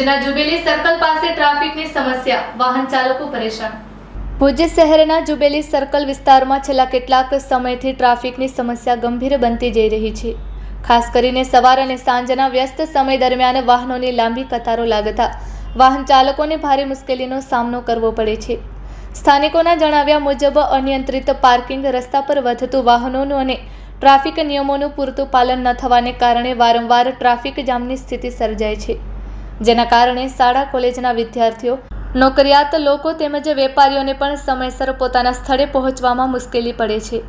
ભુજના jubilee circle પાસે ટ્રાફિકની સમસ્યા, વાહન ચાલકો પરેશાન। ભુજ શહેરના જુબેલી સર્કલ વિસ્તારમાં છેલ્લા કેટલાક સમયથી ટ્રાફિકની સમસ્યા ગંભીર બનતી જઈ રહી છે। ખાસ કરીને સવાર અને સાંજના વ્યસ્ત સમય દરમિયાન વાહનોની લાંબી કતારો લાગતા વાહન ચાલકોને ભારે મુશ્કેલીનો સામનો કરવો પડે છે। સ્થાનિકોના જણાવ્યા મુજબ અનિયંત્રિત પાર્કિંગ, રસ્તા પર વધતું વાહનોનું અને ટ્રાફિક નિયમોનું પૂરતું પાલન ન થવાને કારણે વારંવાર ટ્રાફિક જામની સ્થિતિ સર્જાય છે, જેના કારણે શાળા કોલેજના વિદ્યાર્થીઓ, નોકરિયાત લોકો તેમજ વેપારીઓને પણ સમયસર પોતાના સ્થળે પહોંચવામાં મુશ્કેલી પડે છે।